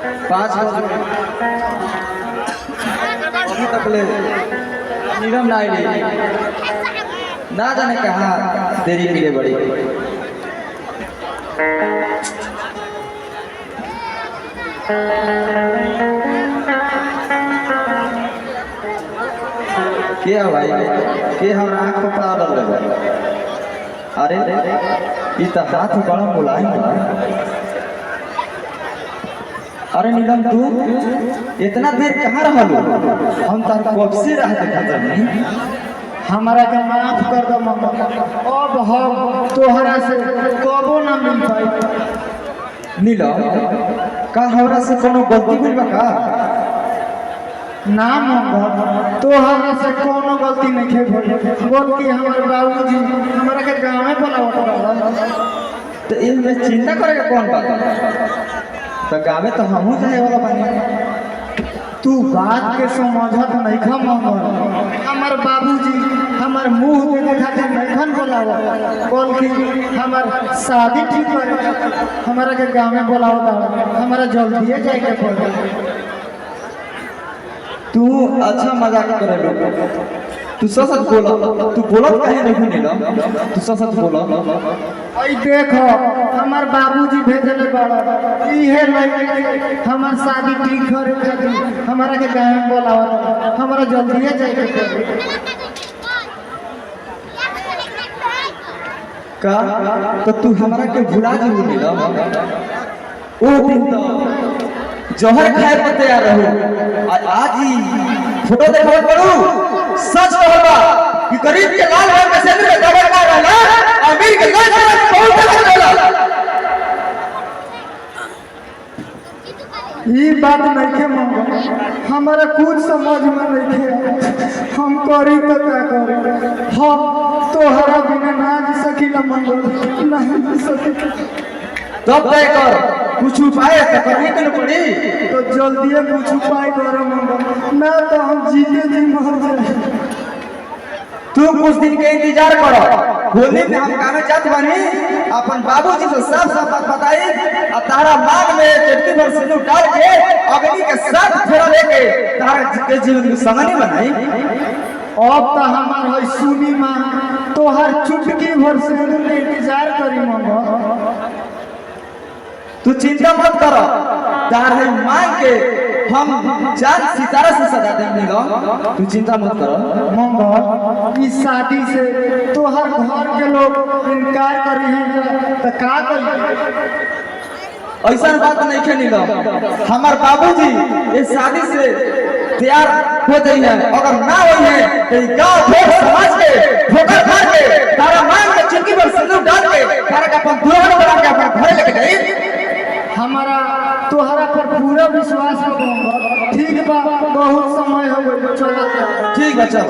5 बजे अभी तक ले नीलम ना आई, ना जाने कहाँ देरी के लिए बड़ी। क्या भाई के हम आँख को पड़ा लगे? अरे ये तो हाथ बड़ा मुलायम है। अरे नीलम तू इतना देर कहाँ रहा? हम तार कब से रह देखा नहीं। हमारा के माफ कर दो मम्मा, अब हम तोहरा से कबो ना मिल पाई। नीलम का हमरा से कोनो गलती भइल बा का? ना मम्मा, तोहरा से कोनो गलती नहीं है बल्कि हमारे बाबूजी हमारा के गाँव में बुलावत रहल। तो इनमें चिंता करे का कौन बात? तो गाँव तो हमहू जाए वाला बानी। तू बात के समझत नहीं खा मम्मा, हमार बाबूजी हमार मुंह देखे खातिर नहीं खन बुलावत, बल्कि हमार शादी ठीक करे हमारा के गाँव में बुलावत। हमारा जल्दी जाए के पड़े। तू अच्छा मजाक करे लो, तू सच बोला, तू बोलत काहे नहीं नीलम? तू सच बोला। आई देखो हमार बाबूजी भेजले बड़ा इहे लइके हमार शादी ठीक करे खातिर हमारा के गाँव में बुलावत। हमारा जल्दी जाए के पड़े। का तो तू हमरा के भुला जी नीलम? ओ दिन तो जहर खाए पर तैयार रहो, आज ही फोटो देखबे करू। सच कहबा कि गरीब के लाल रंग में से भी दबड़ का रहला, अमीर के लाल रंग बहुत अलग रहला। ये बात नहीं के मम्मा, हमारा कुछ समझ में नहीं के हम करी तो क्या करी। हम तोहरा बिना ना जी सकीला मंगल, नहीं जी सकी। तब तय कर कुछ उपाय तो करने के पड़ी। तो जल्दी कुछ उपाय करो मंगल, ना तो हम जीते जी मर जाए। तू कुछ दिन के इंतजार करो, होली में हम कामे जात बानी, अपन बाबूजी से सब बात बताई और तारा मांग में चटनी भर सिंदूर डाल के अग्नि के साथ फेरा लेके तारा के जीवन की संगनी बनाई। अब तो हमार है सुनी मां, तो हर चुटकी भर सिंदूर के इंतजार करी मंगल। तू चिंता मत करो, तारे मांग के हम चांद सितारा से सजा देंगे। तू चिंता मत करो मंगल। इस शादी से तो हर घर के लोग इनकार करी हैं तो का करी? ऐसा बात नहीं है नीलम, हमार बाबूजी इस शादी से तैयार हो गई है। अगर ना हुई है तो गांव भोग समाज के ठोकर मार के तारा मांग के चिंकी पर सिंदूर डाल के तारा का अपन दुल्हन बना के अपन घर लेके गई। हमारा तोहरा पर पूरा विश्वास है। ठीक बा, बहुत समय हो गया, चलो। ठीक है चल।